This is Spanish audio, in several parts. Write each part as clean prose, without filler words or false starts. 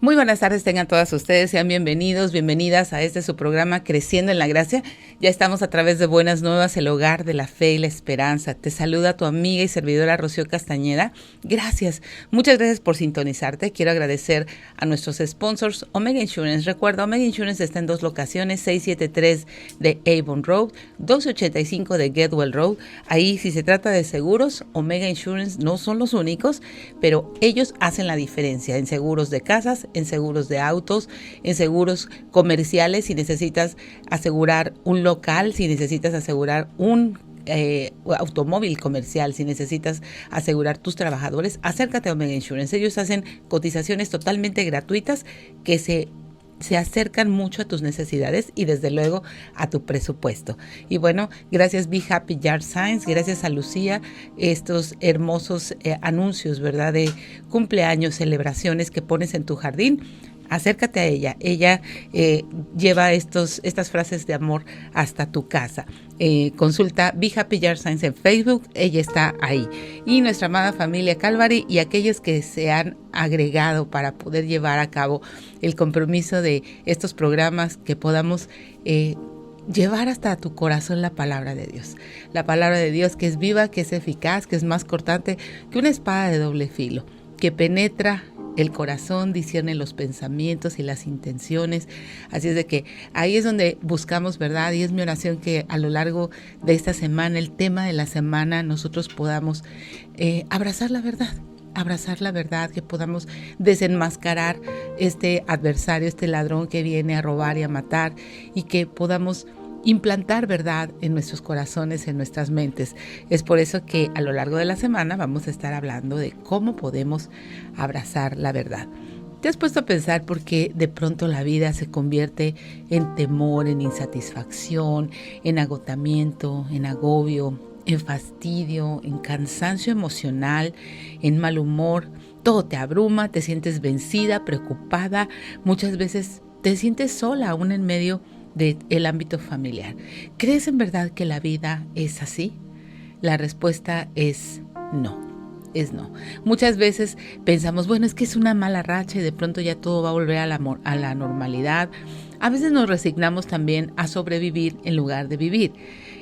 Muy buenas tardes, tengan todas ustedes, sean bienvenidos, bienvenidas a su programa Creciendo en la Gracia. Ya estamos a través de Buenas Nuevas, el hogar de la fe y la esperanza. Te saluda tu amiga y servidora Rocío Castañeda. Gracias, muchas gracias por sintonizarte. Quiero agradecer a nuestros sponsors, Omega Insurance. Recuerda, Omega Insurance está en dos locaciones, 673 de Avon Road, 1285 de Getwell Road. Ahí, si se trata de seguros, Omega Insurance no son los únicos, pero ellos hacen la diferencia en seguros de casas, en seguros de autos, en seguros comerciales, si necesitas asegurar un local, si necesitas asegurar un automóvil comercial, si necesitas asegurar tus trabajadores, acércate a Omega Insurance. Ellos hacen cotizaciones totalmente gratuitas que se acercan mucho a tus necesidades y desde luego a tu presupuesto. Y bueno, gracias Be Happy Yard Signs, gracias a Lucía, estos hermosos anuncios, ¿verdad? De cumpleaños, celebraciones que pones en tu jardín. Acércate a ella. Ella lleva estas frases de amor hasta tu casa. Consulta Be Happy Yard Signs en Facebook. Ella está ahí. Y nuestra amada familia Calvary y aquellos que se han agregado para poder llevar a cabo el compromiso de estos programas, que podamos llevar hasta tu corazón la palabra de Dios. La palabra de Dios que es viva, que es eficaz, que es más cortante que una espada de doble filo, que penetra el corazón, discierne los pensamientos y las intenciones. Así es de que ahí es donde buscamos, ¿verdad? Y es mi oración que a lo largo de esta semana, el tema de la semana, nosotros podamos abrazar la verdad, que podamos desenmascarar este adversario, este ladrón que viene a robar y a matar, y que podamos implantar verdad en nuestros corazones, en nuestras mentes. Es por eso que a lo largo de la semana vamos a estar hablando de cómo podemos abrazar la verdad. ¿Te has puesto a pensar por qué de pronto la vida se convierte en temor, en insatisfacción, en agotamiento, en agobio, en fastidio, en cansancio emocional, en mal humor? Todo te abruma, te sientes vencida, preocupada, muchas veces te sientes sola aún en medio del ámbito familiar. ¿Crees en verdad que la vida es así? La respuesta es no. Muchas veces pensamos, bueno, es que es una mala racha y de pronto ya todo va a volver a la normalidad. A veces nos resignamos también a sobrevivir en lugar de vivir.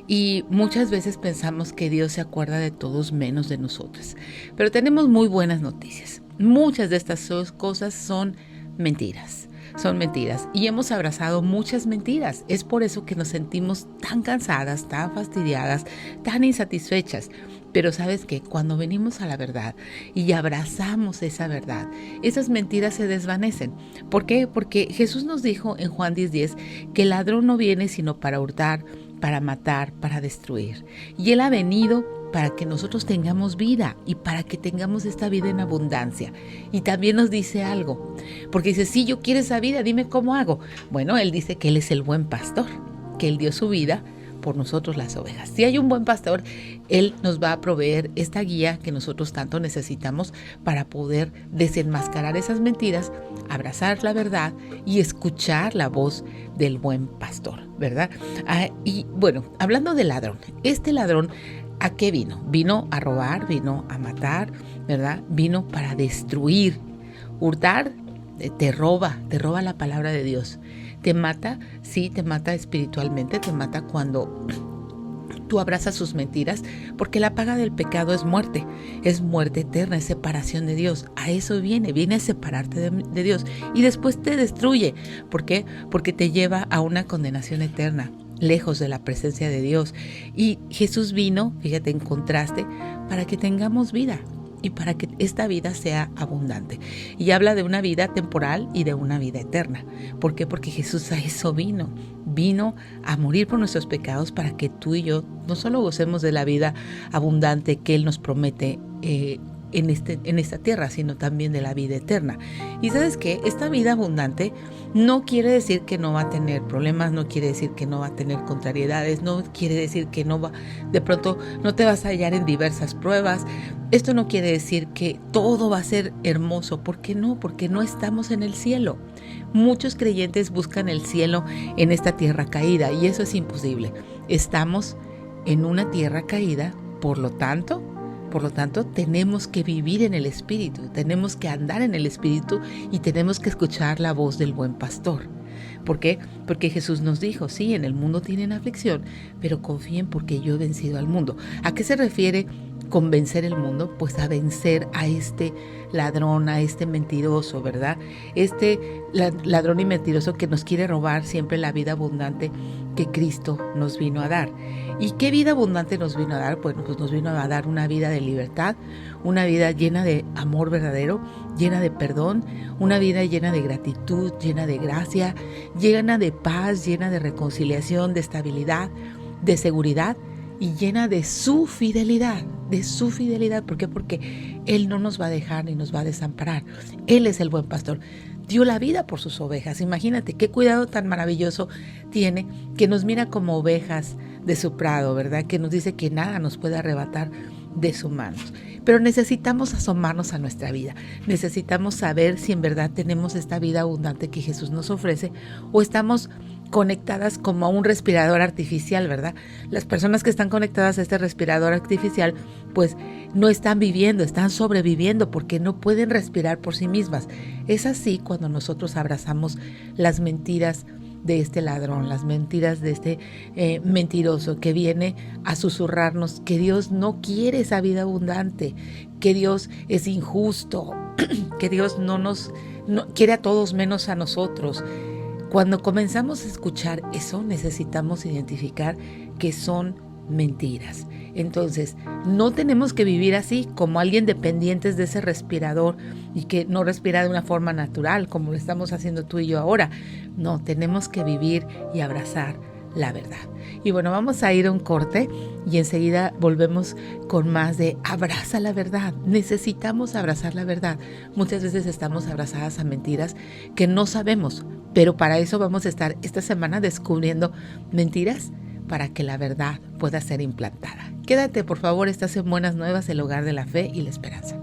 Y muchas veces pensamos que Dios se acuerda de todos menos de nosotros. Pero tenemos muy buenas noticias. Muchas de estas cosas son mentiras. Y hemos abrazado muchas mentiras. Es por eso que nos sentimos tan cansadas, tan fastidiadas, tan insatisfechas. Pero sabes que cuando venimos a la verdad y abrazamos esa verdad, esas mentiras se desvanecen. ¿Por qué? Porque Jesús nos dijo en Juan 10:10 que el ladrón no viene sino para hurtar, para matar, para destruir. Y Él ha venido para que nosotros tengamos vida y para que tengamos esta vida en abundancia. Y también nos dice algo, porque dice, si yo quiero esa vida, dime cómo hago. Bueno, Él dice que Él es el buen pastor, que Él dio su vida por nosotros las ovejas. Si hay un buen pastor, Él nos va a proveer esta guía que nosotros tanto necesitamos para poder desenmascarar esas mentiras, abrazar la verdad y escuchar la voz del buen pastor, ¿verdad? Y bueno, hablando del ladrón, este ladrón, ¿a qué vino? Vino a robar, vino a matar, ¿verdad? Vino para destruir. Hurtar te roba la palabra de Dios. Te mata, sí, te mata espiritualmente, te mata cuando tú abrazas sus mentiras, porque la paga del pecado es muerte eterna, es separación de Dios. A eso viene a separarte de Dios y después te destruye. ¿Por qué? Porque te lleva a una condenación eterna, lejos de la presencia de Dios. Y Jesús vino, fíjate, en contraste, para que tengamos vida y para que esta vida sea abundante. Y habla de una vida temporal y de una vida eterna. ¿Por qué? Porque Jesús a eso vino a morir por nuestros pecados para que tú y yo no solo gocemos de la vida abundante que Él nos promete en esta tierra, sino también de la vida eterna. Y sabes que esta vida abundante no quiere decir que no va a tener problemas, no quiere decir que no va a tener contrariedades, no quiere decir que de pronto no te vas a hallar en diversas pruebas. Esto no quiere decir que todo va a ser hermoso. ¿Por qué no? Porque no estamos en el cielo. Muchos creyentes buscan el cielo en esta tierra caída y eso es imposible. Estamos en una tierra caída, por lo tanto, Por lo tanto, tenemos que vivir en el Espíritu, tenemos que andar en el Espíritu y tenemos que escuchar la voz del buen pastor. ¿Por qué? Porque Jesús nos dijo, sí, en el mundo tienen aflicción, pero confíen porque yo he vencido al mundo. ¿A qué se refiere con vencer el mundo? Pues a vencer a este ladrón, a este mentiroso, ¿verdad? Este ladrón y mentiroso que nos quiere robar siempre la vida abundante que Cristo nos vino a dar. ¿Y qué vida abundante nos vino a dar? Bueno, pues nos vino a dar una vida de libertad, una vida llena de amor verdadero, llena de perdón, una vida llena de gratitud, llena de gracia, llena de paz, llena de reconciliación, de estabilidad, de seguridad y llena de su fidelidad, de su fidelidad. ¿Por qué? Porque Él no nos va a dejar ni nos va a desamparar. Él es el buen pastor. Dio la vida por sus ovejas. Imagínate qué cuidado tan maravilloso tiene, que nos mira como ovejas de su prado, ¿verdad? Que nos dice que nada nos puede arrebatar de sus manos. Pero necesitamos asomarnos a nuestra vida. Necesitamos saber si en verdad tenemos esta vida abundante que Jesús nos ofrece o estamos conectadas como a un respirador artificial, ¿verdad? Las personas que están conectadas a este respirador artificial, pues no están viviendo, están sobreviviendo porque no pueden respirar por sí mismas. Es así cuando nosotros abrazamos las mentiras de este ladrón, las mentiras de este mentiroso que viene a susurrarnos que Dios no quiere esa vida abundante, que Dios es injusto, que Dios no quiere a todos menos a nosotros. Cuando comenzamos a escuchar eso, necesitamos identificar que son mentiras. Entonces, no tenemos que vivir así, como alguien dependientes de ese respirador y que no respira de una forma natural, como lo estamos haciendo tú y yo ahora. No, tenemos que vivir y abrazar la verdad. Y bueno, vamos a ir a un corte y enseguida volvemos con más de abraza la verdad. Necesitamos abrazar la verdad. Muchas veces estamos abrazadas a mentiras que no sabemos, pero para eso vamos a estar esta semana descubriendo mentiras para que la verdad pueda ser implantada. Quédate, por favor, estás en Buenas Nuevas, el hogar de la fe y la esperanza.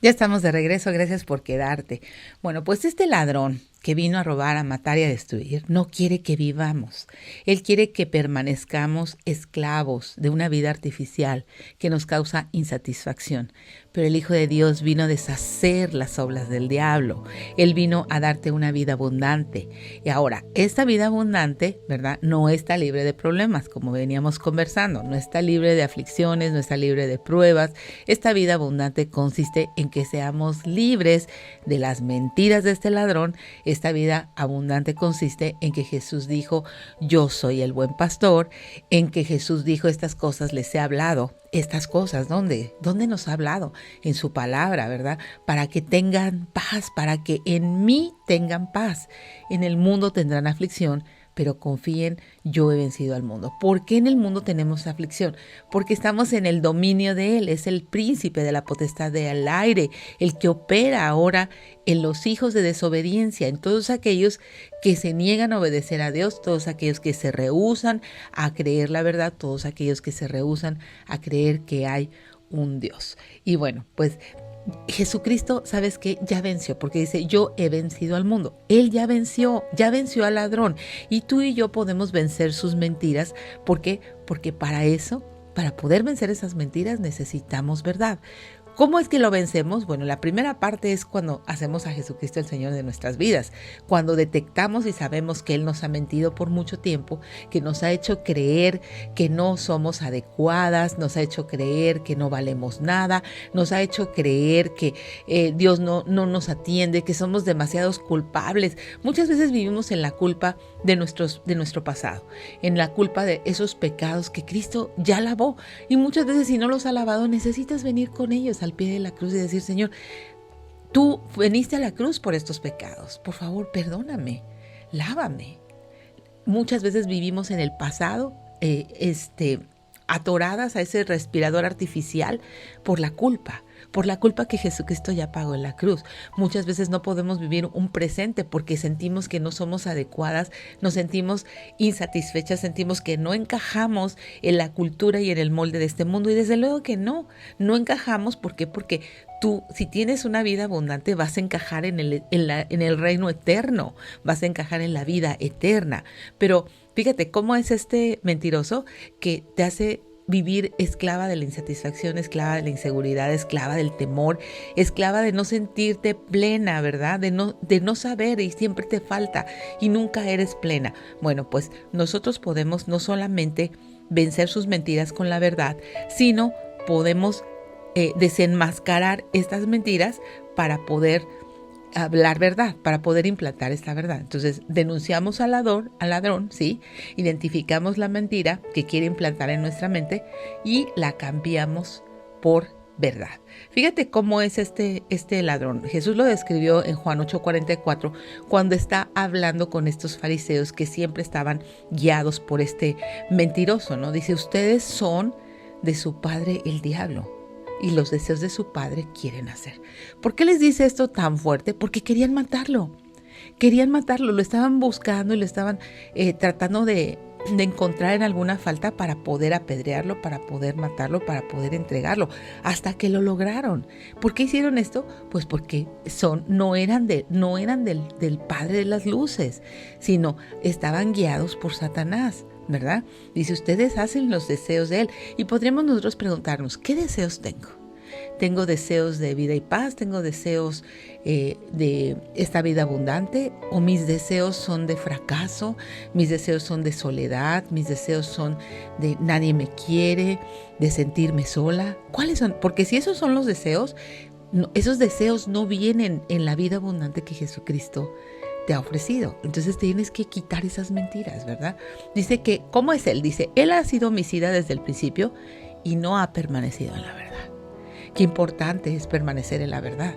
Ya estamos de regreso, gracias por quedarte. Bueno, pues este ladrón que vino a robar, a matar y a destruir, no quiere que vivamos. Él quiere que permanezcamos esclavos de una vida artificial que nos causa insatisfacción. Pero el Hijo de Dios vino a deshacer las obras del diablo. Él vino a darte una vida abundante. Y ahora, esta vida abundante, ¿verdad? No está libre de problemas, como veníamos conversando. No está libre de aflicciones, no está libre de pruebas. Esta vida abundante consiste en que seamos libres de las mentiras de este ladrón. Esta vida abundante consiste en que Jesús dijo, yo soy el buen pastor, en que Jesús dijo, estas cosas les he hablado. Estas cosas, ¿dónde nos ha hablado? En su palabra, ¿verdad? Para que tengan paz, para que en mí tengan paz. En el mundo tendrán aflicción, pero confíen, yo he vencido al mundo. ¿Por qué en el mundo tenemos aflicción? Porque estamos en el dominio de Él, es el príncipe de la potestad del aire, el que opera ahora en los hijos de desobediencia, en todos aquellos que se niegan a obedecer a Dios, todos aquellos que se rehúsan a creer la verdad, todos aquellos que se rehúsan a creer que hay un Dios. Y bueno, pues Jesucristo, ¿sabes qué? Ya venció, porque dice, yo he vencido al mundo. Él ya venció al ladrón. Y tú y yo podemos vencer sus mentiras. ¿Por qué? Porque para eso, para poder vencer esas mentiras, necesitamos verdad. ¿Cómo es que lo vencemos? Bueno, la primera parte es cuando hacemos a Jesucristo el Señor de nuestras vidas, cuando detectamos y sabemos que Él nos ha mentido por mucho tiempo, que nos ha hecho creer que no somos adecuadas, nos ha hecho creer que no valemos nada, nos ha hecho creer que Dios no nos atiende, que somos demasiados culpables. Muchas veces vivimos en la culpa de nuestro pasado, en la culpa de esos pecados que Cristo ya lavó. Y muchas veces si no los ha lavado, necesitas venir con ellos al pie de la cruz y decir, Señor, tú veniste a la cruz por estos pecados, por favor, perdóname, lávame. Muchas veces vivimos en el pasado, atoradas a ese respirador artificial por la culpa que Jesucristo ya pagó en la cruz. Muchas veces no podemos vivir un presente porque sentimos que no somos adecuadas, nos sentimos insatisfechas, sentimos que no encajamos en la cultura y en el molde de este mundo. Y desde luego que no encajamos. ¿Por qué? Porque tú, si tienes una vida abundante, vas a encajar en el reino eterno, vas a encajar en la vida eterna. Pero fíjate cómo es este mentiroso que te hace vivir esclava de la insatisfacción, esclava de la inseguridad, esclava del temor, esclava de no sentirte plena, ¿verdad? De no saber y siempre te falta y nunca eres plena. Bueno, pues nosotros podemos no solamente vencer sus mentiras con la verdad, sino podemos desenmascarar estas mentiras para poder hablar verdad, para poder implantar esta verdad. Entonces, denunciamos al ladrón, ¿sí? Identificamos la mentira que quiere implantar en nuestra mente y la cambiamos por verdad. Fíjate cómo es este ladrón. Jesús lo describió en Juan 8:44 cuando está hablando con estos fariseos que siempre estaban guiados por este mentiroso, ¿no? Dice, ustedes son de su padre el diablo y los deseos de su padre quieren hacer. ¿Por qué les dice esto tan fuerte? Porque querían matarlo. Lo estaban buscando y lo estaban tratando de encontrar en alguna falta para poder apedrearlo, para poder matarlo, para poder entregarlo, hasta que lo lograron. ¿Por qué hicieron esto? Pues porque no eran del Padre de las Luces, sino estaban guiados por Satanás, ¿verdad? Dice, ustedes hacen los deseos de él. Y podríamos nosotros preguntarnos, ¿qué deseos tengo? Tengo deseos de vida y paz, tengo deseos de esta vida abundante, o mis deseos son de fracaso, mis deseos son de soledad, mis deseos son de nadie me quiere, de sentirme sola. ¿Cuáles son? Porque si esos son los deseos, esos deseos no vienen en la vida abundante que Jesucristo te ha ofrecido. Entonces tienes que quitar esas mentiras, ¿verdad? Dice que, ¿cómo es él? Dice, él ha sido homicida desde el principio y no ha permanecido en la verdad. Qué importante es permanecer en la verdad.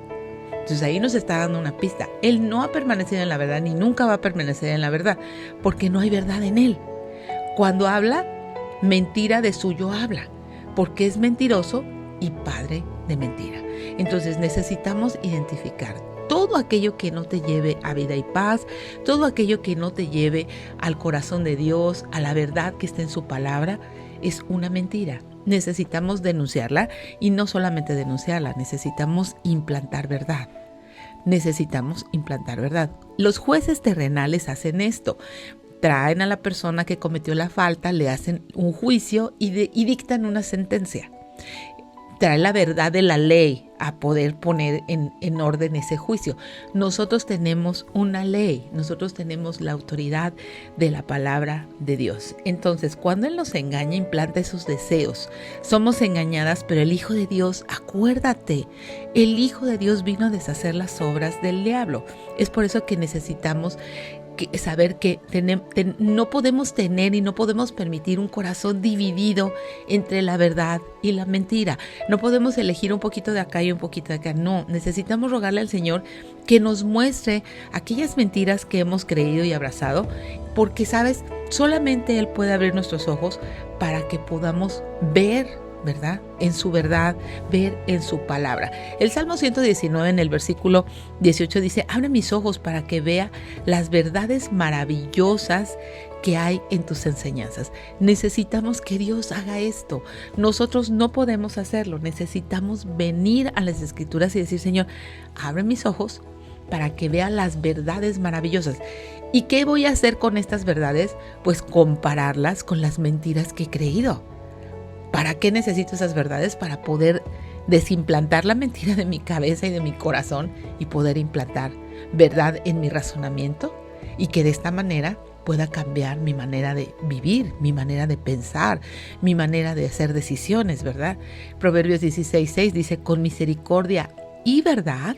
Entonces ahí nos está dando una pista. Él no ha permanecido en la verdad ni nunca va a permanecer en la verdad porque no hay verdad en él. Cuando habla, mentira de suyo habla porque es mentiroso y padre de mentira. Entonces necesitamos identificar todo aquello que no te lleve a vida y paz, todo aquello que no te lleve al corazón de Dios, a la verdad que está en su palabra, es una mentira. Necesitamos denunciarla y no solamente denunciarla, necesitamos implantar verdad. Los jueces terrenales hacen esto. Traen a la persona que cometió la falta, le hacen un juicio y dictan una sentencia. Trae la verdad de la ley a poder poner en orden ese juicio. Nosotros tenemos una ley, nosotros tenemos la autoridad de la palabra de Dios. Entonces, cuando Él nos engaña, implanta esos deseos. Somos engañadas, pero el Hijo de Dios, acuérdate, el Hijo de Dios vino a deshacer las obras del diablo. Es por eso que necesitamos saber que no podemos tener y no podemos permitir un corazón dividido entre la verdad y la mentira. No podemos elegir un poquito de acá y un poquito de acá. No, necesitamos rogarle al Señor que nos muestre aquellas mentiras que hemos creído y abrazado, porque, ¿sabes? Solamente Él puede abrir nuestros ojos para que podamos ver, ¿verdad? En su verdad, ver en su palabra. El Salmo 119 en el versículo 18 dice, abre mis ojos para que vea las verdades maravillosas que hay en tus enseñanzas. Necesitamos que Dios haga esto. Nosotros no podemos hacerlo. Necesitamos venir a las Escrituras y decir, Señor, abre mis ojos para que vea las verdades maravillosas. ¿Y qué voy a hacer con estas verdades? Pues compararlas con las mentiras que he creído. ¿Para qué necesito esas verdades? Para poder desimplantar la mentira de mi cabeza y de mi corazón y poder implantar verdad en mi razonamiento y que de esta manera pueda cambiar mi manera de vivir, mi manera de pensar, mi manera de hacer decisiones, ¿verdad? Proverbios 16:6 dice, con misericordia y verdad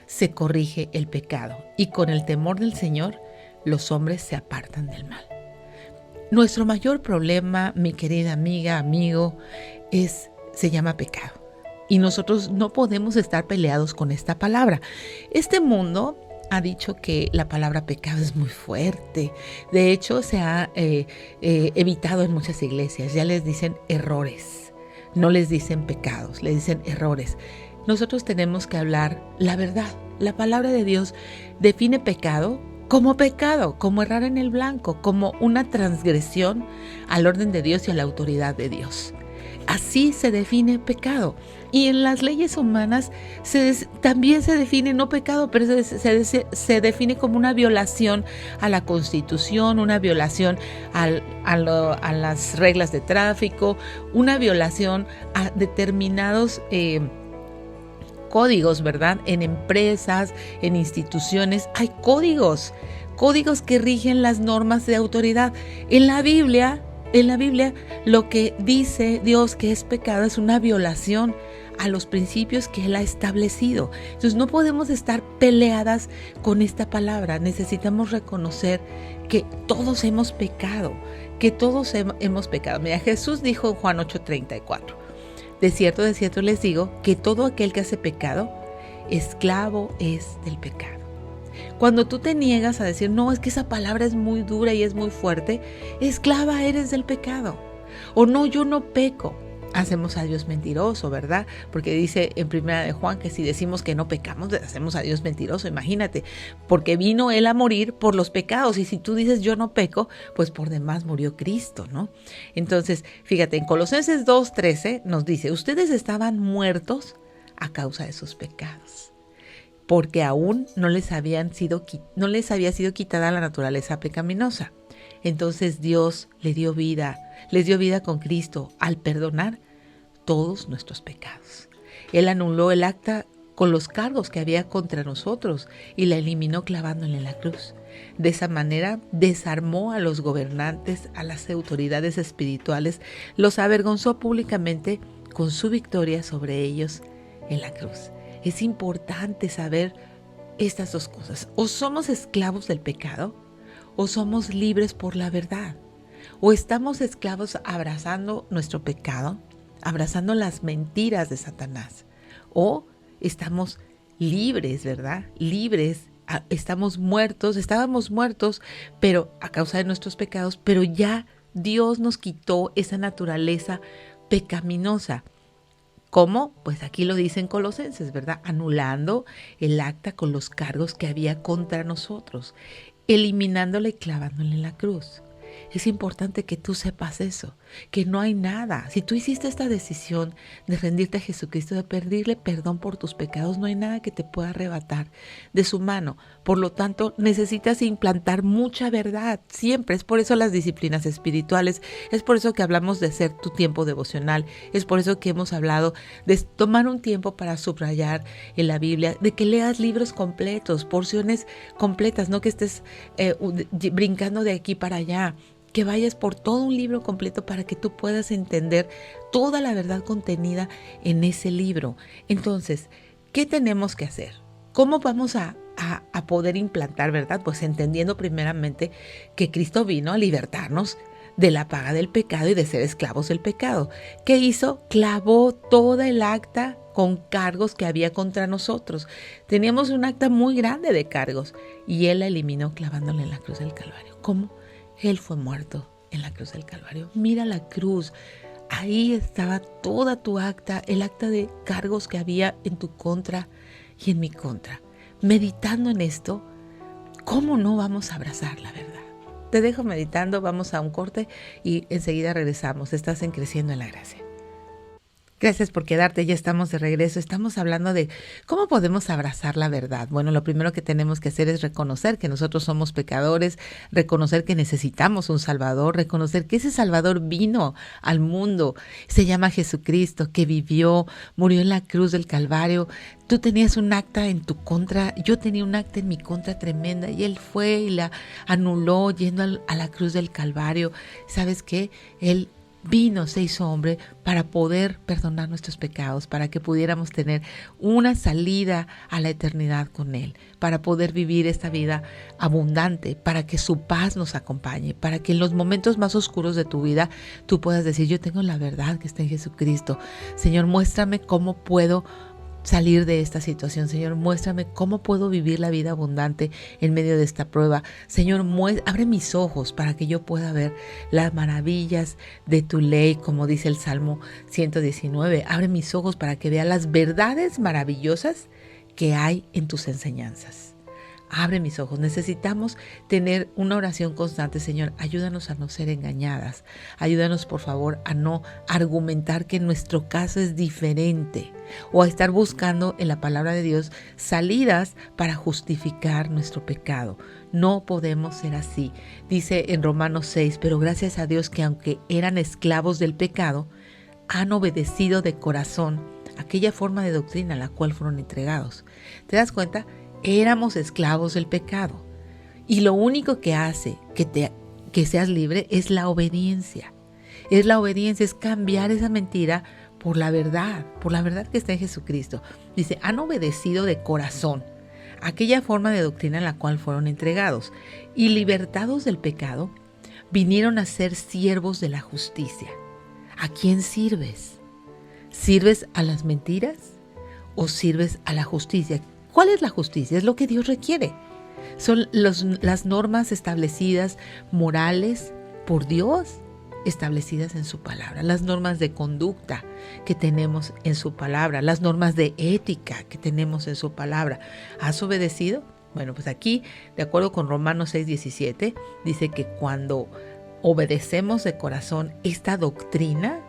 se corrige el pecado y con el temor del Señor los hombres se apartan del mal. Nuestro mayor problema, mi querida amiga, amigo, se llama pecado. Y nosotros no podemos estar peleados con esta palabra. Este mundo ha dicho que la palabra pecado es muy fuerte. De hecho, se ha evitado en muchas iglesias. Ya les dicen errores. No les dicen pecados, les dicen errores. Nosotros tenemos que hablar la verdad. La palabra de Dios define pecado, como errar en el blanco, como una transgresión al orden de Dios y a la autoridad de Dios. Así se define pecado. Y en las leyes humanas también se define no pecado, pero se define como una violación a la Constitución, una violación a las reglas de tráfico, una violación a determinados códigos, ¿verdad? En empresas, en instituciones, hay códigos que rigen las normas de autoridad. En la Biblia, lo que dice Dios que es pecado es una violación a los principios que Él ha establecido. Entonces no podemos estar peleadas con esta palabra. Necesitamos reconocer que todos hemos pecado, hemos pecado. Mira, Jesús dijo en Juan 8:34, de cierto les digo que todo aquel que hace pecado, esclavo es del pecado. Cuando tú te niegas a decir, no, es que esa palabra es muy dura y es muy fuerte, esclava eres del pecado. O no, yo no peco. Hacemos a Dios mentiroso, ¿verdad? Porque dice en Primera de Juan que si decimos que no pecamos, hacemos a Dios mentiroso, imagínate. Porque vino Él a morir por los pecados. Y si tú dices yo no peco, pues por demás murió Cristo, ¿no? Entonces, fíjate, en Colosenses 2:13 nos dice, ustedes estaban muertos a causa de sus pecados, porque aún no les había sido quitada la naturaleza pecaminosa. Entonces Dios les dio vida con Cristo al perdonar todos nuestros pecados. Él anuló el acta con los cargos que había contra nosotros y la eliminó clavándola en la cruz. De esa manera desarmó a los gobernantes, a las autoridades espirituales, los avergonzó públicamente con su victoria sobre ellos en la cruz. Es importante saber estas dos cosas. O somos esclavos del pecado o somos libres por la verdad. O estamos esclavos abrazando nuestro pecado, abrazando las mentiras de Satanás. O estamos libres, ¿verdad? Libres, estábamos muertos, pero a causa de nuestros pecados, pero ya Dios nos quitó esa naturaleza pecaminosa. ¿Cómo? Pues aquí lo dice en Colosenses, ¿verdad? Anulando el acta con los cargos que había contra nosotros, eliminándole y clavándole en la cruz. Es importante que tú sepas eso, que no hay nada. Si tú hiciste esta decisión de rendirte a Jesucristo, de pedirle perdón por tus pecados, no hay nada que te pueda arrebatar de su mano. Por lo tanto, necesitas implantar mucha verdad siempre. Es por eso las disciplinas espirituales, es por eso que hablamos de hacer tu tiempo devocional, es por eso que hemos hablado de tomar un tiempo para subrayar en la Biblia, de que leas libros completos, porciones completas, no que estés brincando de aquí para allá. Que vayas por todo un libro completo para que tú puedas entender toda la verdad contenida en ese libro. Entonces, ¿qué tenemos que hacer? ¿Cómo vamos a poder implantar, verdad? Pues entendiendo primeramente que Cristo vino a libertarnos de la paga del pecado y de ser esclavos del pecado. ¿Qué hizo? Clavó toda el acta con cargos que había contra nosotros. Teníamos un acta muy grande de cargos y Él la eliminó clavándole en la cruz del Calvario. ¿Cómo? Él fue muerto en la cruz del Calvario. Mira la cruz. Ahí estaba toda tu acta, el acta de cargos que había en tu contra y en mi contra. Meditando en esto, ¿cómo no vamos a abrazar la verdad? Te dejo meditando, vamos a un corte y enseguida regresamos. Estás en Creciendo en la Gracia. Gracias por quedarte, ya estamos de regreso. Estamos hablando de cómo podemos abrazar la verdad. Bueno, lo primero que tenemos que hacer es reconocer que nosotros somos pecadores, reconocer que necesitamos un Salvador, reconocer que ese Salvador vino al mundo, se llama Jesucristo, que vivió, murió en la cruz del Calvario. Tú tenías un acta en tu contra, yo tenía un acta en mi contra tremenda y Él fue y la anuló yendo a la cruz del Calvario. ¿Sabes qué? Él vino, se hizo hombre para poder perdonar nuestros pecados, para que pudiéramos tener una salida a la eternidad con Él, para poder vivir esta vida abundante, para que su paz nos acompañe, para que en los momentos más oscuros de tu vida tú puedas decir, yo tengo la verdad que está en Jesucristo. Señor, muéstrame cómo puedo salir de esta situación. Señor, muéstrame cómo puedo vivir la vida abundante en medio de esta prueba. Señor, abre mis ojos para que yo pueda ver las maravillas de tu ley, como dice el Salmo 119. Abre mis ojos para que vea las verdades maravillosas que hay en tus enseñanzas. abre mis ojos. Necesitamos tener una oración constante. Señor, ayúdanos a no ser engañadas. Ayúdanos, por favor, a no argumentar que nuestro caso es diferente o a estar buscando en la palabra de Dios salidas para justificar nuestro pecado. No podemos ser así. Dice en Romanos 6, pero gracias a Dios que aunque eran esclavos del pecado, han obedecido de corazón aquella forma de doctrina a la cual fueron entregados. ¿Te das cuenta? Éramos esclavos del pecado. Y lo único que hace que seas libre es la obediencia. Es la obediencia, es cambiar esa mentira por la verdad que está en Jesucristo. Dice, han obedecido de corazón aquella forma de doctrina a la cual fueron entregados. Y libertados del pecado, vinieron a ser siervos de la justicia. ¿A quién sirves? ¿Sirves a las mentiras o sirves a la justicia? ¿Cuál es la justicia? Es lo que Dios requiere. Son las normas establecidas morales por Dios, establecidas en su palabra. Las normas de conducta que tenemos en su palabra. Las normas de ética que tenemos en su palabra. ¿Has obedecido? Bueno, pues aquí, de acuerdo con Romanos 6:17, dice que cuando obedecemos de corazón esta doctrina,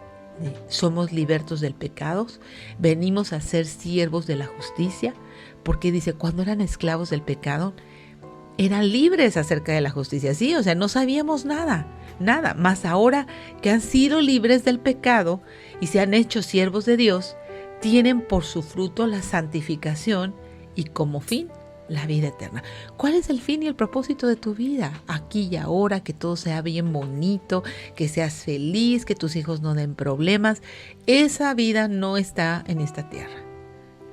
somos libertos del pecado, venimos a ser siervos de la justicia, porque dice, cuando eran esclavos del pecado, eran libres acerca de la justicia. Sí, o sea, no sabíamos nada, más ahora que han sido libres del pecado y se han hecho siervos de Dios, tienen por su fruto la santificación y como fin la vida eterna. ¿Cuál es el fin y el propósito de tu vida? Aquí y ahora, que todo sea bien bonito, que seas feliz, que tus hijos no den problemas. Esa vida no está en esta tierra.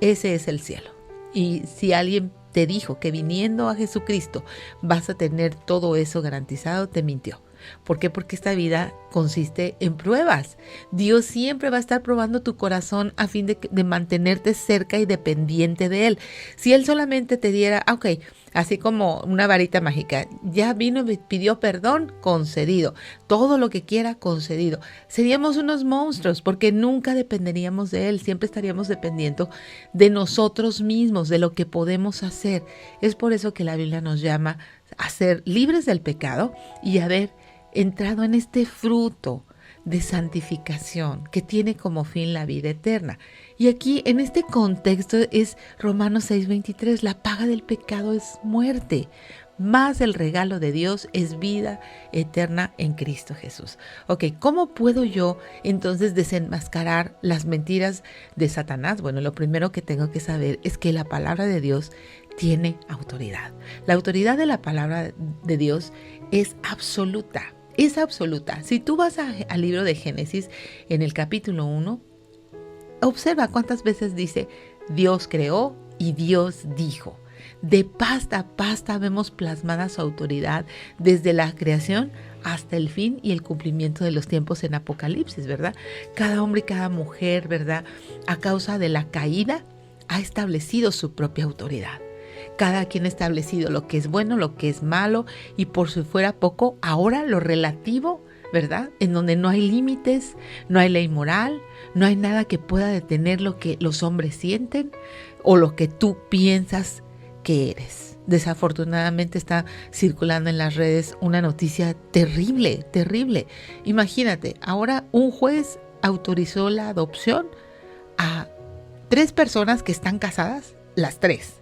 Ese es el cielo. Y si alguien te dijo que viniendo a Jesucristo vas a tener todo eso garantizado, te mintió. ¿Por qué? Porque esta vida consiste en pruebas. Dios siempre va a estar probando tu corazón a fin de mantenerte cerca y dependiente de Él. Si Él solamente te diera, así como una varita mágica, ya vino y me pidió perdón, concedido. Todo lo que quiera, concedido. Seríamos unos monstruos porque nunca dependeríamos de Él. Siempre estaríamos dependiendo de nosotros mismos, de lo que podemos hacer. Es por eso que la Biblia nos llama a ser libres del pecado y a ver entrado en este fruto de santificación que tiene como fin la vida eterna. Y aquí en este contexto es Romanos 6:23, la paga del pecado es muerte, más el regalo de Dios es vida eterna en Cristo Jesús. ¿Cómo puedo yo entonces desenmascarar las mentiras de Satanás? Bueno, lo primero que tengo que saber es que la palabra de Dios tiene autoridad. La autoridad de la palabra de Dios es absoluta. Es absoluta. Si tú vas al libro de Génesis, en el capítulo 1, observa cuántas veces dice Dios creó y Dios dijo. De pasta a pasta vemos plasmada su autoridad desde la creación hasta el fin y el cumplimiento de los tiempos en Apocalipsis, ¿verdad? Cada hombre y cada mujer, ¿verdad? A causa de la caída, ha establecido su propia autoridad. Cada quien ha establecido lo que es bueno, lo que es malo, y por si fuera poco, ahora lo relativo, ¿verdad? En donde no hay límites, no hay ley moral, no hay nada que pueda detener lo que los hombres sienten o lo que tú piensas que eres. Desafortunadamente está circulando en las redes una noticia terrible, terrible. Imagínate, ahora un juez autorizó la adopción a 3 personas que están casadas, las tres.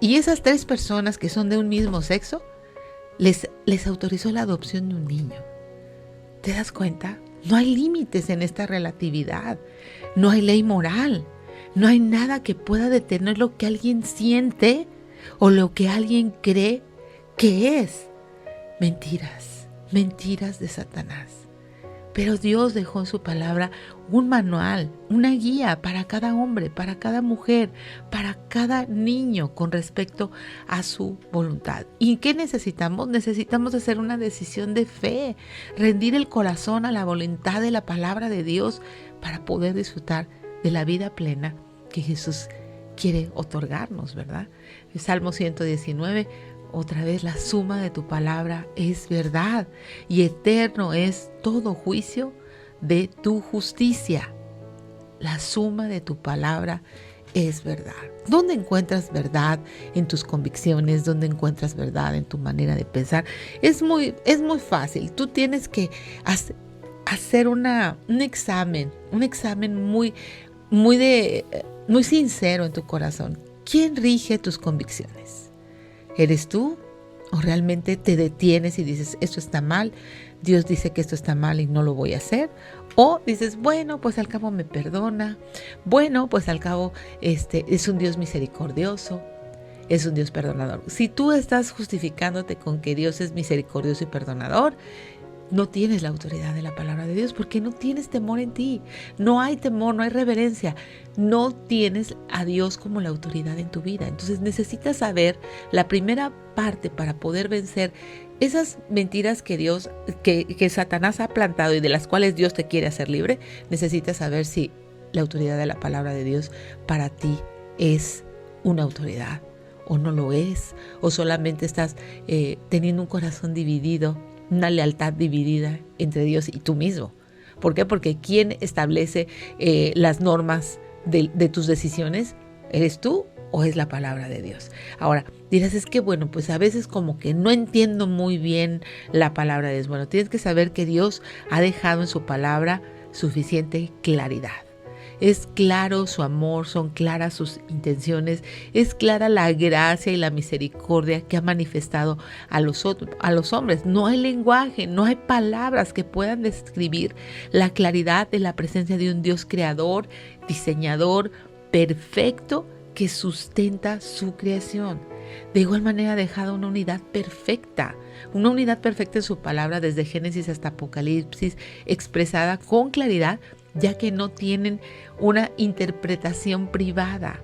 Y esas 3 personas que son de un mismo sexo, les autorizó la adopción de un niño. ¿Te das cuenta? No hay límites en esta relatividad. No hay ley moral. No hay nada que pueda detener lo que alguien siente o lo que alguien cree que es. Mentiras de Satanás. Pero Dios dejó en su palabra un manual, una guía para cada hombre, para cada mujer, para cada niño con respecto a su voluntad. ¿Y qué necesitamos? Necesitamos hacer una decisión de fe, rendir el corazón a la voluntad de la palabra de Dios para poder disfrutar de la vida plena que Jesús quiere otorgarnos, ¿verdad? El Salmo 119, otra vez, la suma de tu palabra es verdad y eterno es todo juicio de tu justicia. La suma de tu palabra es verdad. ¿Dónde encuentras verdad en tus convicciones? ¿Dónde encuentras verdad en tu manera de pensar? Es muy fácil. Tú tienes que hacer un examen muy sincero en tu corazón. ¿Quién rige tus convicciones? ¿Eres tú? ¿O realmente te detienes y dices, esto está mal, Dios dice que esto está mal y no lo voy a hacer? O dices, bueno, pues al cabo me perdona, bueno, pues al cabo es un Dios misericordioso, es un Dios perdonador. Si tú estás justificándote con que Dios es misericordioso y perdonador, no tienes la autoridad de la palabra de Dios porque no tienes temor en ti. No hay temor, no hay reverencia. No tienes a Dios como la autoridad en tu vida. Entonces necesitas saber la primera parte para poder vencer esas mentiras que Satanás ha plantado y de las cuales Dios te quiere hacer libre. Necesitas saber si la autoridad de la palabra de Dios para ti es una autoridad o no lo es, o solamente estás teniendo un corazón dividido, una lealtad dividida entre Dios y tú mismo. ¿Por qué? Porque ¿quién establece las normas de tus decisiones? ¿Eres tú o es la palabra de Dios? Ahora, dirás, es que bueno, pues a veces como que no entiendo muy bien la palabra de Dios. Bueno, tienes que saber que Dios ha dejado en su palabra suficiente claridad. Es claro su amor, son claras sus intenciones, es clara la gracia y la misericordia que ha manifestado a los hombres. No hay lenguaje, no hay palabras que puedan describir la claridad de la presencia de un Dios creador, diseñador, perfecto, que sustenta su creación. De igual manera ha dejado una unidad perfecta en su palabra desde Génesis hasta Apocalipsis, expresada con claridad, ya que no tienen una interpretación privada,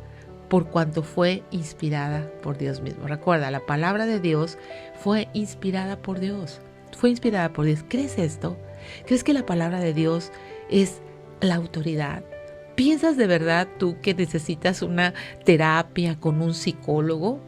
por cuanto fue inspirada por Dios mismo. Recuerda, la palabra de Dios fue inspirada por Dios. ¿Crees esto? ¿Crees que la palabra de Dios es la autoridad? ¿Piensas de verdad tú que necesitas una terapia con un psicólogo?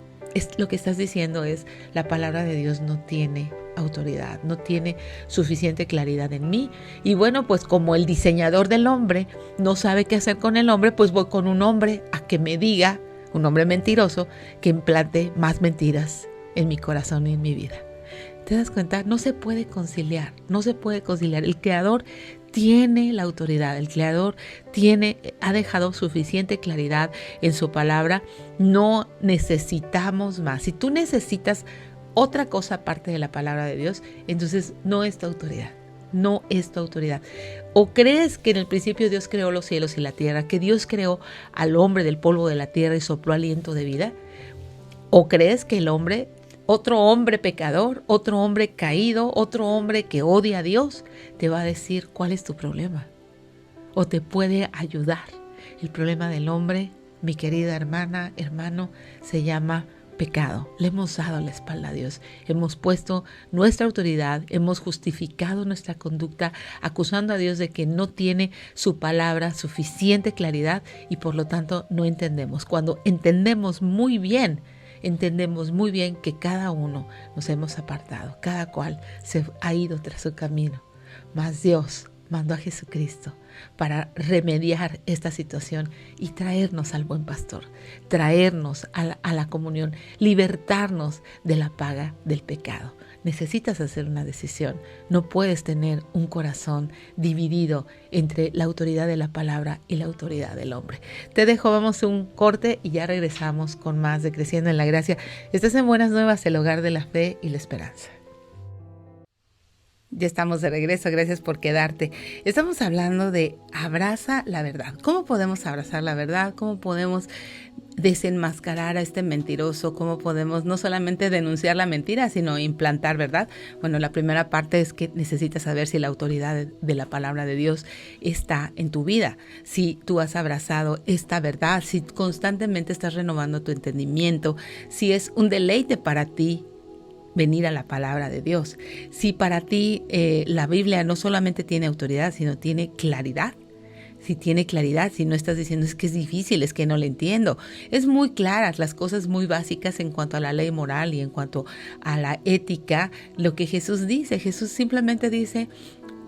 Lo que estás diciendo es, la palabra de Dios no tiene autoridad, no tiene suficiente claridad en mí. Y bueno, pues como el diseñador del hombre no sabe qué hacer con el hombre, pues voy con un hombre a que me diga, un hombre mentiroso, que implante más mentiras en mi corazón y en mi vida. ¿Te das cuenta? No se puede conciliar. El Creador tiene la autoridad, el Creador ha dejado suficiente claridad en su palabra. No necesitamos más. Si tú necesitas otra cosa aparte de la palabra de Dios, entonces no es tu autoridad. ¿O crees que en el principio Dios creó los cielos y la tierra, que Dios creó al hombre del polvo de la tierra y sopló aliento de vida? ¿O crees que otro hombre pecador, otro hombre caído, otro hombre que odia a Dios, te va a decir cuál es tu problema? ¿O te puede ayudar? El problema del hombre, mi querida hermana, hermano, se llama pecado. Le hemos dado la espalda a Dios. Hemos puesto nuestra autoridad, hemos justificado nuestra conducta, acusando a Dios de que no tiene su palabra suficiente claridad y por lo tanto no entendemos. Cuando entendemos muy bien que cada uno nos hemos apartado, cada cual se ha ido tras su camino, mas Dios mandó a Jesucristo para remediar esta situación y traernos al buen pastor, traernos a la comunión, libertarnos de la paga del pecado. Necesitas hacer una decisión. No puedes tener un corazón dividido entre la autoridad de la palabra y la autoridad del hombre. Te dejo, vamos a un corte y ya regresamos con más de Creciendo en la Gracia. Estás en Buenas Nuevas, el hogar de la fe y la esperanza. Ya estamos de regreso, gracias por quedarte. Estamos hablando de abraza la verdad. ¿Cómo podemos abrazar la verdad? ¿Cómo podemos desenmascarar a este mentiroso? ¿Cómo podemos no solamente denunciar la mentira, sino implantar verdad? Bueno, la primera parte es que necesitas saber si la autoridad de la palabra de Dios está en tu vida. Si tú has abrazado esta verdad, si constantemente estás renovando tu entendimiento, si es un deleite para ti venir a la palabra de Dios. Si para ti la Biblia no solamente tiene autoridad, sino tiene claridad. Si tiene claridad, si no estás diciendo es que es difícil, es que no le entiendo. Es muy claras las cosas muy básicas en cuanto a la ley moral y en cuanto a la ética, lo que Jesús dice. Jesús simplemente dice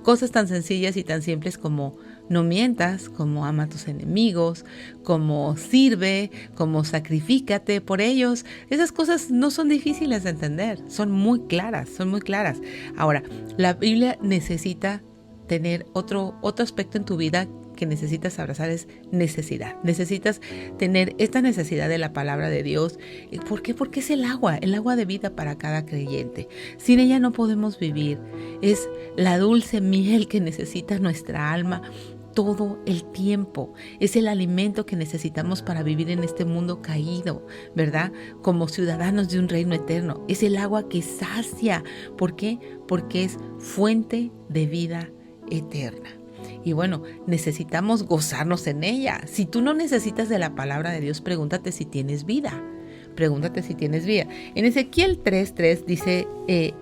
cosas tan sencillas y tan simples como no mientas, como ama a tus enemigos, como sirve, como sacrifícate por ellos. Esas cosas no son difíciles de entender, son muy claras, son muy claras. Ahora, la Biblia necesita tener otro aspecto en tu vida que necesitas abrazar, es necesidad. Necesitas tener esta necesidad de la palabra de Dios. ¿Por qué? Porque es el agua de vida para cada creyente. Sin ella no podemos vivir. Es la dulce miel que necesita nuestra alma todo el tiempo. Es el alimento que necesitamos para vivir en este mundo caído, ¿verdad? Como ciudadanos de un reino eterno. Es el agua que sacia. ¿Por qué? Porque es fuente de vida eterna. Y bueno, necesitamos gozarnos en ella. Si tú no necesitas de la palabra de Dios, pregúntate si tienes vida. Pregúntate si tienes vida. En Ezequiel 3:3 dice,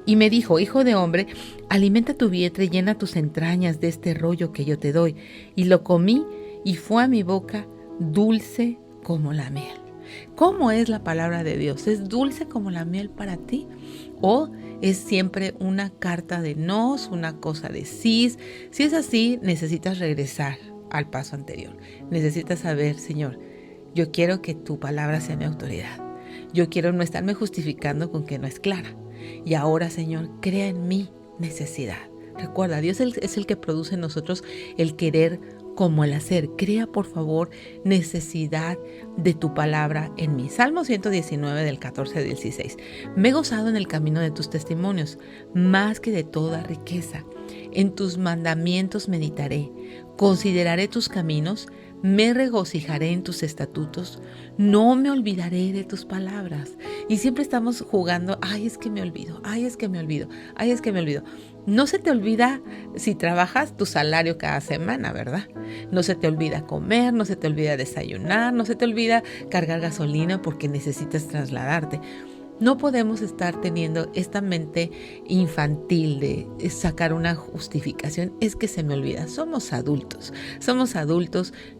y me dijo, hijo de hombre, alimenta tu vientre y llena tus entrañas de este rollo que yo te doy. Y lo comí y fue a mi boca dulce como la miel. ¿Cómo es la palabra de Dios? ¿Es dulce como la miel para ti? ¿O es siempre una carta de nos, una cosa de sís? Si es así, necesitas regresar al paso anterior. Necesitas saber, Señor, yo quiero que tu palabra sea mi autoridad. Yo quiero no estarme justificando con que no es clara. Y ahora, Señor, crea en mí necesidad. Recuerda, Dios es el que produce en nosotros el querer como el hacer. Crea, por favor, necesidad de tu palabra en mí. Salmo 119 del 14 al 16. Me he gozado en el camino de tus testimonios, más que de toda riqueza. En tus mandamientos meditaré, consideraré tus caminos, me regocijaré en tus estatutos, no me olvidaré de tus palabras. Y siempre estamos jugando, ay, es que me olvido, ay, es que me olvido, ay, es que me olvido. No se te olvida si trabajas tu salario cada semana, ¿verdad? No se te olvida comer, no se te olvida desayunar, no se te olvida cargar gasolina porque necesitas trasladarte. No podemos estar teniendo esta mente infantil de sacar una justificación. Es que se me olvida. Somos adultos.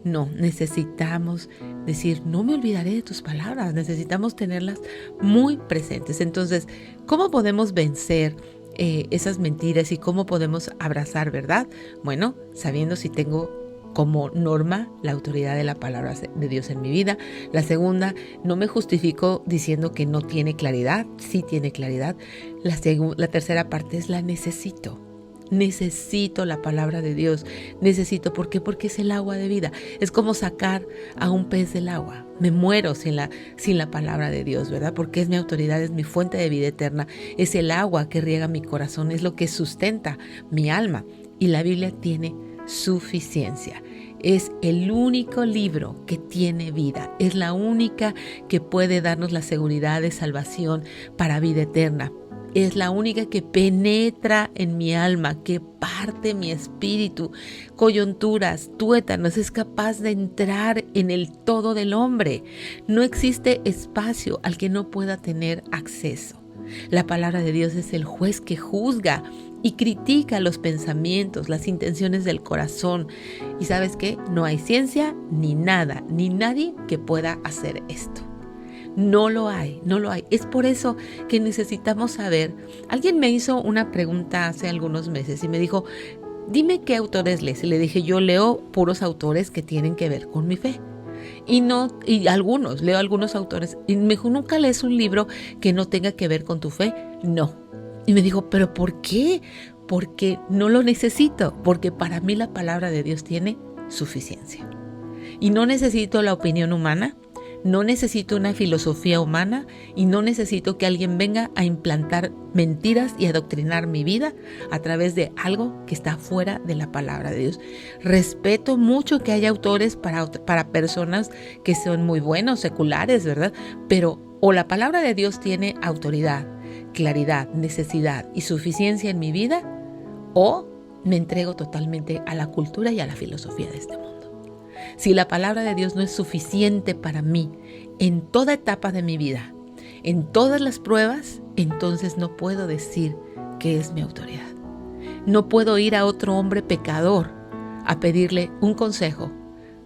No, necesitamos decir, no me olvidaré de tus palabras. Necesitamos tenerlas muy presentes. Entonces, ¿cómo podemos vencer esas mentiras y cómo podemos abrazar, verdad? Bueno, sabiendo si tengo como norma la autoridad de la palabra de Dios en mi vida. La segunda, no me justifico diciendo que no tiene claridad, sí tiene claridad. La tercera parte es la necesito. Necesito la palabra de Dios. Necesito, ¿por qué? Porque es el agua de vida. Es como sacar a un pez del agua. Me muero sin la palabra de Dios, ¿verdad? Porque es mi autoridad, es mi fuente de vida eterna. Es el agua que riega mi corazón, es lo que sustenta mi alma. Y la Biblia tiene suficiencia. Es el único libro que tiene vida. Es la única que puede darnos la seguridad de salvación para vida eterna. Es la única que penetra en mi alma, que parte mi espíritu, coyunturas, tuétanos, es capaz de entrar en el todo del hombre. No existe espacio al que no pueda tener acceso. La palabra de Dios es el juez que juzga y critica los pensamientos, las intenciones del corazón. ¿Y sabes qué? No hay ciencia ni nada, ni nadie que pueda hacer esto. No lo hay. Es por eso que necesitamos saber. Alguien me hizo una pregunta hace algunos meses y me dijo, dime qué autores lees. Y le dije, yo leo puros autores que tienen que ver con mi fe. Leo algunos autores. Y me dijo, ¿nunca lees un libro que no tenga que ver con tu fe? No. Y me dijo, ¿pero por qué? Porque no lo necesito. Porque para mí la palabra de Dios tiene suficiencia. Y no necesito la opinión humana. No necesito una filosofía humana y no necesito que alguien venga a implantar mentiras y adoctrinar mi vida a través de algo que está fuera de la palabra de Dios. Respeto mucho que haya autores para personas que son muy buenos, seculares, ¿verdad? Pero o la palabra de Dios tiene autoridad, claridad, necesidad y suficiencia en mi vida, o me entrego totalmente a la cultura y a la filosofía de este mundo. Si la palabra de Dios no es suficiente para mí en toda etapa de mi vida, en todas las pruebas, entonces no puedo decir que es mi autoridad. No puedo ir a otro hombre pecador a pedirle un consejo.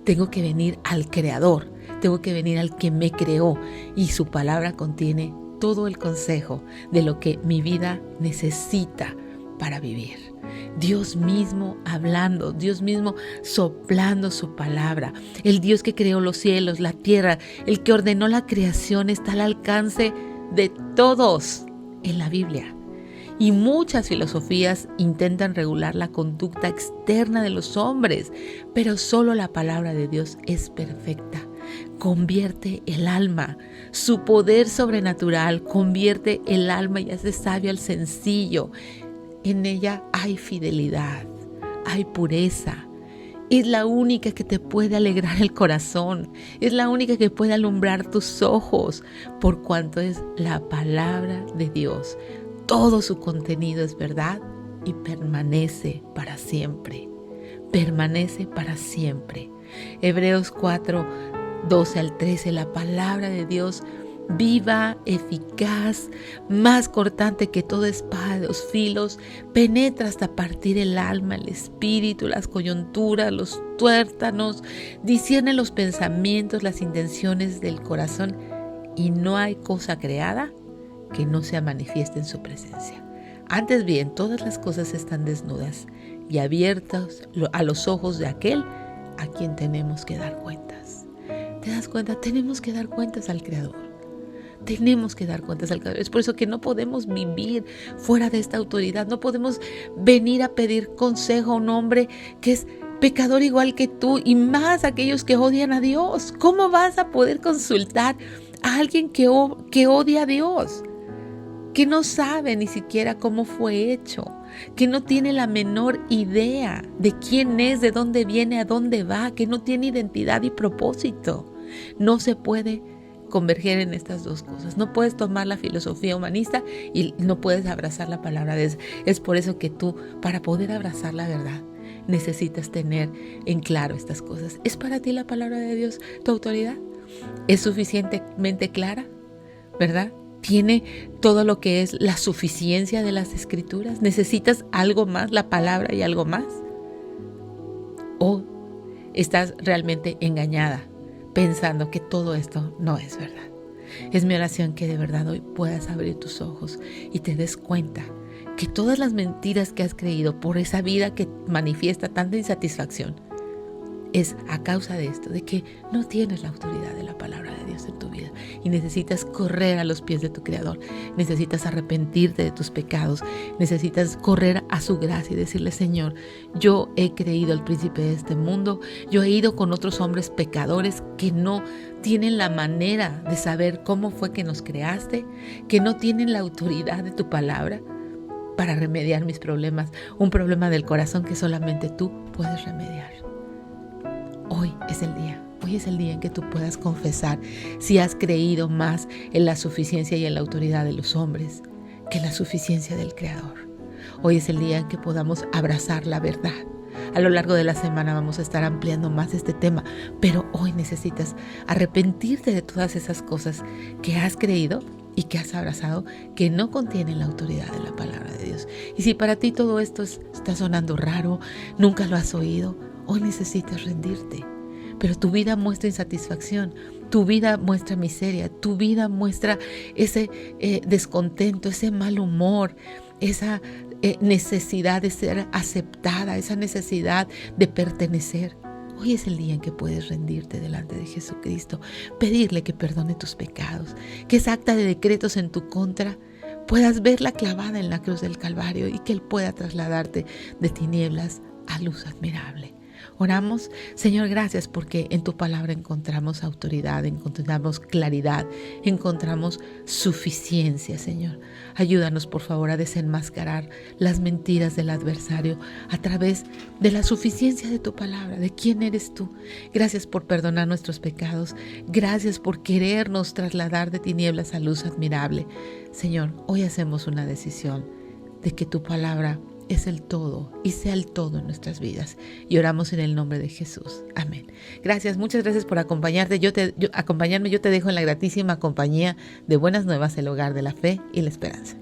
Tengo que venir al Creador, tengo que venir al que me creó y su palabra contiene todo el consejo de lo que mi vida necesita para vivir. Dios mismo hablando, Dios mismo soplando su palabra. El Dios que creó los cielos, la tierra, el que ordenó la creación está al alcance de todos en la Biblia. Y muchas filosofías intentan regular la conducta externa de los hombres, pero solo la palabra de Dios es perfecta. Convierte el alma, su poder sobrenatural convierte el alma y hace sabio al sencillo. En ella hay fidelidad, hay pureza. Es la única que te puede alegrar el corazón, es la única que puede alumbrar tus ojos, por cuanto es la palabra de Dios. Todo su contenido es verdad y permanece para siempre. Permanece para siempre. Hebreos 4, 12 al 13, la palabra de Dios viva, eficaz, más cortante que toda espada de dos filos, penetra hasta partir el alma, el espíritu, las coyunturas, los tuétanos, discierne los pensamientos, las intenciones del corazón, y no hay cosa creada que no sea manifiesta en su presencia. Antes bien, todas las cosas están desnudas y abiertas a los ojos de aquel a quien tenemos que dar cuentas. ¿Te das cuenta? Tenemos que dar cuentas al Creador. Tenemos que dar cuentas al Creador. Es por eso que no podemos vivir fuera de esta autoridad. No podemos venir a pedir consejo a un hombre que es pecador igual que tú, y más aquellos que odian a Dios. ¿Cómo vas a poder consultar a alguien que odia a Dios? Que no sabe ni siquiera cómo fue hecho, que no tiene la menor idea de quién es, de dónde viene, a dónde va, que no tiene identidad y propósito. No se puede converger en estas dos cosas. No puedes tomar la filosofía humanista y no puedes abrazar la palabra de Dios. Es por eso que tú, para poder abrazar la verdad, necesitas tener en claro estas cosas. ¿Es para ti la palabra de Dios tu autoridad? ¿Es suficientemente clara? ¿Verdad? ¿Tiene todo lo que es la suficiencia de las Escrituras? ¿Necesitas algo más, la palabra y algo más? ¿O estás realmente engañada pensando que todo esto no es verdad? Es mi oración que de verdad hoy puedas abrir tus ojos y te des cuenta que todas las mentiras que has creído por esa vida que manifiesta tanta insatisfacción es a causa de esto, de que no tienes la autoridad de la palabra de Dios en tu vida y necesitas correr a los pies de tu Creador, necesitas arrepentirte de tus pecados, necesitas correr a su gracia y decirle: Señor, yo he creído al príncipe de este mundo, yo he ido con otros hombres pecadores que no tienen la manera de saber cómo fue que nos creaste, que no tienen la autoridad de tu palabra para remediar mis problemas, un problema del corazón que solamente tú puedes remediar. Hoy es el día en que tú puedas confesar si has creído más en la suficiencia y en la autoridad de los hombres que en la suficiencia del Creador. Hoy es el día en que podamos abrazar la verdad. A lo largo de la semana vamos a estar ampliando más este tema, pero hoy necesitas arrepentirte de todas esas cosas que has creído y que has abrazado, que no contienen la autoridad de la palabra de Dios. Y si para ti todo esto está sonando raro, nunca lo has oído, hoy necesitas rendirte. Pero tu vida muestra insatisfacción, tu vida muestra miseria, tu vida muestra ese descontento, ese mal humor, esa necesidad de ser aceptada, esa necesidad de pertenecer. Hoy es el día en que puedes rendirte delante de Jesucristo, pedirle que perdone tus pecados, que esa acta de decretos en tu contra puedas verla clavada en la cruz del Calvario y que Él pueda trasladarte de tinieblas a luz admirable. Oramos. Señor, gracias porque en tu palabra encontramos autoridad, encontramos claridad, encontramos suficiencia, Señor. Ayúdanos, por favor, a desenmascarar las mentiras del adversario a través de la suficiencia de tu palabra, de quién eres tú. Gracias por perdonar nuestros pecados. Gracias por querernos trasladar de tinieblas a luz admirable. Señor, hoy hacemos una decisión de que tu palabra es el todo y sea el todo en nuestras vidas. Y oramos en el nombre de Jesús. Amén. Gracias, muchas gracias por acompañarme. Yo te dejo en la gratísima compañía de Buenas Nuevas, el hogar de la fe y la esperanza.